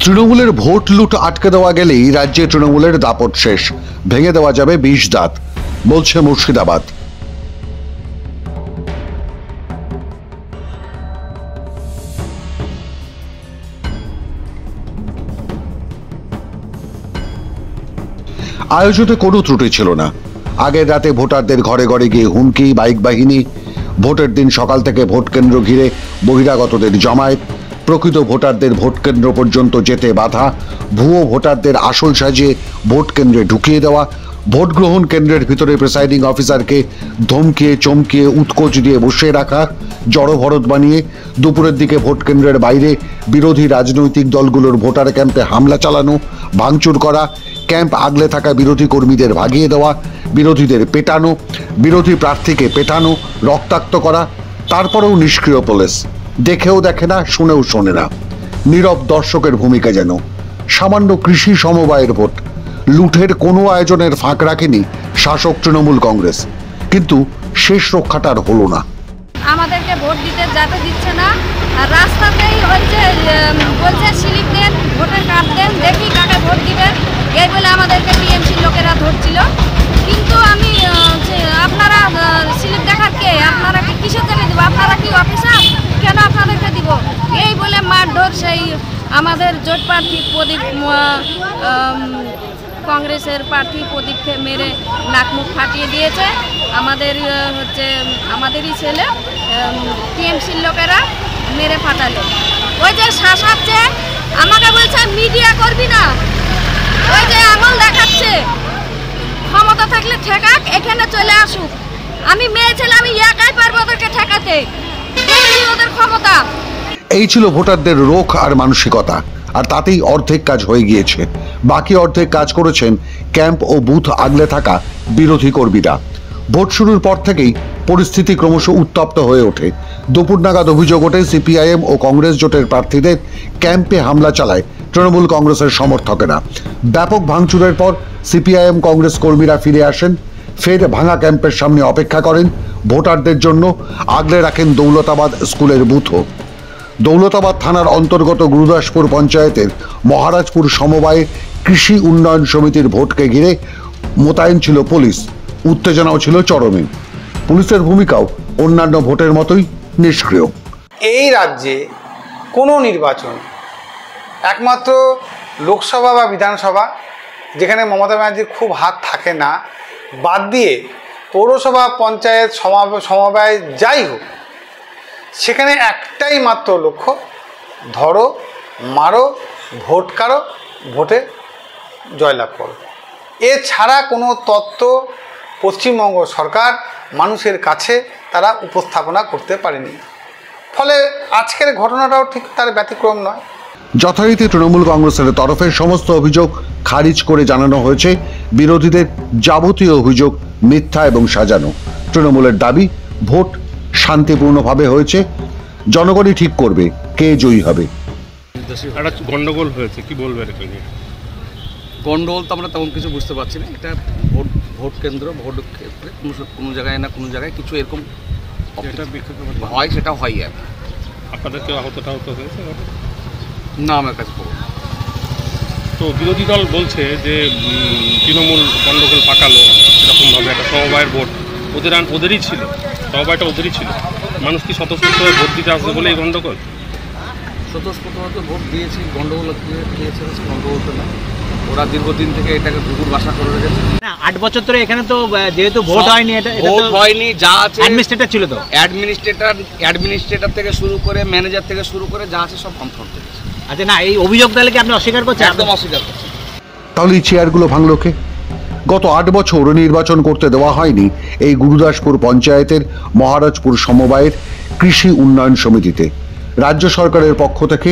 তৃণমূলের ভোট লুট আটকে দেওয়া গেলেই রাজ্যে তৃণমূলের দাপট শেষ, ভেঙে দেওয়া যাবে ২০ দাঁত, বলছে মুর্শিদাবাদ। আয়োজনে কোনো ত্রুটি ছিল না। আগের রাতে ভোটারদের ঘরে ঘরে গিয়ে হুমকি, বাইক বাহিনী, ভোটের দিন সকাল থেকে ভোট কেন্দ্র ঘিরে বহিরাগতদের জমায়েত, প্রকৃত ভোটারদের ভোট কেন্দ্র পর্যন্ত যেতে বাধা, ভুয়ো ভোটারদের আসল সাজিয়ে ভোট কেন্দ্রে ঢুকিয়ে দেওয়া, ভোট গ্রহণ কেন্দ্রের ভিতরে প্রিসাইডিং অফিসারকে ধমকিয়ে চমকিয়ে উৎকোচ দিয়ে বসিয়ে রাখা, জড়ভরত বানিয়ে দুপুরের দিকে ভোট কেন্দ্রের বাইরে বিরোধী রাজনৈতিক দলগুলোর ভোটার ক্যাম্পে হামলা চালানো, ভাঙচুর করা, ক্যাম্প আগলে থাকা বিরোধী কর্মীদের ভাগিয়ে দেওয়া, বিরোধীদের পেটানো, বিরোধী প্রার্থীকে পেটানো, রক্তাক্ত করা। তারপরেও নিষ্ক্রিয় পুলিশ, দেখেও দেখে না, শুনেও শোনে না। নীরব দর্শকের ভূমিকা যেন। সামান্য কৃষি সমবায়ের ভোট লুঠের কোনো আয়োজনের ফাঁক রাখেনি শাসক তৃণমূল কংগ্রেস, কিন্তু শেষ রক্ষাটার হলো না। আমাদেরকে ভোট দিতে যেতে দিচ্ছে না, আর রাস্তাতেই বলছে স্লিপ দেন, ভোটার কার্ড দেন, দেখি কাকে ভোট দিবেন, এই বলে আমাদেরকে টিএমসির লোকেরা ধরছিল। কিন্তু আমি আপনারা স্লিপ দেখার কে, আপনারা কি কিসের জন্য দেবো, আপনারা কি অফিসার, কেন আপনাদেরকে দিব, এই বলে মারধর। সেই আমাদের জোট প্রার্থী প্রদীপ, কংগ্রেসের প্রার্থী প্রদীপকে মেরে নাক মুখ ফাটিয়ে দিয়েছে। আমাদেরই ছেলে টিএমসির লোকেরা মেরে ফাটালো। ওই যে শাসাচ্ছে, আমাকে বলছে মিডিয়া করবি না, ওই যে আঙুল দেখাচ্ছে, ক্ষমতা থাকলে ঠেকাক, এখানে চলে আসুক। আমি মেয়ে ছেলে, আমি একাই পারবো ওদেরকে ঠেকাতে, ওদের ক্ষমতা। এই ছিল ভোটারদের রোখ আর মানসিকতা, আর তাতেই অর্ধেক কাজ হয়ে গিয়েছে। বাকি অর্ধেক কাজ করেছেন ক্যাম্প ও বুথ আগলে থাকা বিরোধী কর্মীরা। ভোট শুরুর পর থেকেই পরিস্থিতি ক্রমশ উত্তপ্ত হয়ে ওঠে। দুপুর নাগাদ অভিযোগ ওঠে সিপিআইএম ও কংগ্রেস জোটের প্রার্থীদের ক্যাম্পে হামলা চালায় তৃণমূল কংগ্রেসের সমর্থকেরা। ব্যাপক ভাঙচুরের পর সিপিআইএম কংগ্রেস কর্মীরা ফিরে আসেন, ফের ভাঙা ক্যাম্পের সামনে অপেক্ষা করেন। ভোটারদের জন্য আগলে রাখেন দৌলতাবাদ স্কুলের বুথও। দৌলতাবাদ থানার অন্তর্গত গুরুদাসপুর পঞ্চায়েতের মহারাজপুর সমবায় কৃষি উন্নয়ন সমিতির ভোটকে ঘিরে মোতায়েন ছিল পুলিশ। উত্তেজনাও ছিল চরমে। পুলিশের ভূমিকাও অন্যান্য ভোটের মতোই নিষ্ক্রিয়। এই রাজ্যে কোনো নির্বাচন, একমাত্র লোকসভা বা বিধানসভা, যেখানে মমতা ব্যানার্জির খুব হাত থাকে না, বাদ দিয়ে পৌরসভা, পঞ্চায়েত, সমবায় যাই হোক, সেখানে একটাই মাত্র লক্ষ্য, ধরো, মারো, ভোট কারো, ভোটে জয়লাভ করো। এছাড়া কোনো তত্ত্ব পশ্চিমবঙ্গ সরকার মানুষের কাছে তারা উপস্থাপনা করতে পারেনি। ফলে আজকের ঘটনাটাও ঠিক তার ব্যতিক্রম নয়। যথারীতি তৃণমূল কংগ্রেসের তরফে সমস্ত অভিযোগ খারিজ করে জানানো হয়েছে বিরোধীদের যাবতীয় অভিযোগ মিথ্যা এবং সাজানো। তৃণমূলের দাবি, ভোট শান্তিপূর্ণভাবে হয়েছে, জনগণই ঠিক করবে কে জয়ী হবে। একটা গন্ডগোল হয়েছে, কি বলবেন এটা নিয়ে? গন্ডগোল তো আমরা তেমন কিছু বুঝতে পারছি না। এটা ভোট কেন্দ্রে কোনো জায়গায় না কোনো জায়গায় কিছু এরকম হয়, সেটা হয়। আর আপনাদের কেউ আহত হয়েছে না আমার কাছে খবর। তো বিরোধী দল বলছে যে তৃণমূল গন্ডগোল পাকালো, এরকমভাবে একটা সমবায়ের ভোট ওদেরই ছিল, সমবায়টা ওদেরই ছিল। মানুষ কি স্বতঃস্ফূর্ত হয়ে ভোট দিতে আসবে বলে এই গন্ডগোল? স্বতঃস্ফূর্ত ভোট দিয়েছি, গন্ডগোল দিয়েছে, গন্ডগোল তো না। ওরা দীর্ঘদিন থেকে এটাকে দুপুর বাসা করে রেখেছে। না, 8 বছর ধরে এখানে তো যেহেতু ভোট হয়নি, এটা ভোট হয়নি, যা আছে অ্যাডমিনিস্ট্রেটর ছিল, তো অ্যাডমিনিস্ট্রেটর থেকে শুরু করে ম্যানেজার থেকে শুরু করে যা আছে সব কনফার্ম করেছে। আচ্ছা, না এই অভিযোগ তাহলে কি আপনি অস্বীকার করছেন? একদম অস্বীকার করছেন। তাহলে এই চেয়ারগুলো ভাঙলো কে? গত 8 বছর নির্বাচন করতে দেওয়া হয়নি এই গুরুদাসপুর পঞ্চায়েতের মহারাজপুর সমবায়ের কৃষি উন্নয়ন সমিতিতে। রাজ্য সরকারের পক্ষ থেকে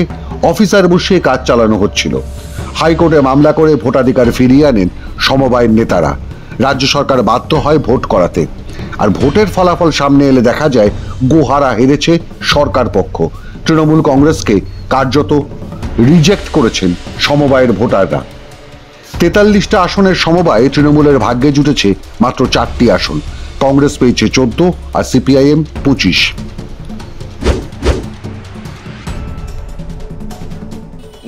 অফিসার বসিয়ে কাজ চালানো হচ্ছিল। হাইকোর্টে মামলা করে ভোটাধিকার ফিরিয়ে আনেন সমবায়ের নেতারা। রাজ্য সরকার বাধ্য হয় ভোট করাতে। আর ভোটের ফলাফল সামনে এলে দেখা যায় গোহারা হেরেছে সরকার পক্ষ। তৃণমূল কংগ্রেসকে কার্যত রিজেক্ট করেছেন সমবায়ের ভোটাররা। 43টা আসনের সমবায়ে তৃণমূলের ভাগ্যে জুটেছে মাত্র 4টি আসন। কংগ্রেস পেয়েছে 14 আর সিপিআইএম 25।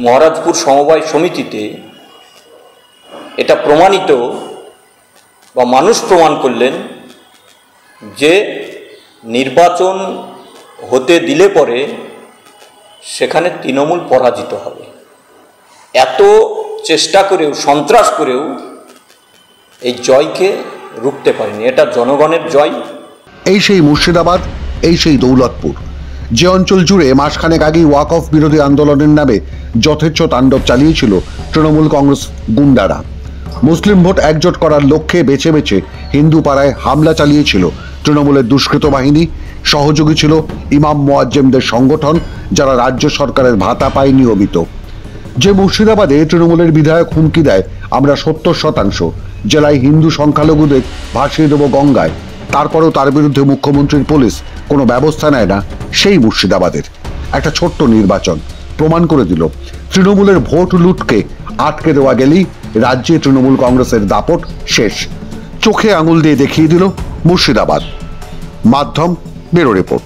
মহারাজপুর সমবায় সমিতিতে এটা প্রমাণিত বা মানুষ প্রমাণ করলেন যে নির্বাচন হতে দিলে পরে সেখানে তৃণমূল পরাজিত হবে। এত চেষ্টা করেও, সন্ত্রাস করেও এই জয়কে রুখতে পারেনি। এটা জনগণের জয়। এই সেই মুর্শিদাবাদ, এই সেই দৌলতপুর, যে অঞ্চল জুড়ে মাসখানেক আগেই ওয়াক অফ বিরোধী আন্দোলনের নামে যথেচ্ছ তাণ্ডব চালিয়েছিল তৃণমূল কংগ্রেস গুন্ডারা। মুসলিম ভোট একজোট করার লক্ষ্যে বেছে বেছে হিন্দু পাড়ায় হামলা চালিয়েছিল তৃণমূলের দুষ্কৃত বাহিনী। সহযোগী ছিল ইমাম মোয়াজ্জেমদের সংগঠন, যারা রাজ্য সরকারের ভাতা পায় নিয়মিত। যে মুর্শিদাবাদে তৃণমূলের বিধায়ক হুমকি দেয়, আমরা 70% জেলায় হিন্দু সংখ্যালঘুদের ভাসিয়ে দেব গঙ্গায়, তারপরেও তার বিরুদ্ধে মুখ্যমন্ত্রীর পুলিশ কোনো ব্যবস্থা নেয় না, সেই মুর্শিদাবাদের একটা ছোট্ট নির্বাচন প্রমাণ করে দিল তৃণমূলের ভোট লুটকে আটকে দেওয়া গেলেই রাজ্যে তৃণমূল কংগ্রেসের দাপট শেষ। চোখে আঙুল দিয়ে দেখিয়ে দিল মুর্শিদাবাদ। মাধ্যম ব্যুরো রিপোর্ট।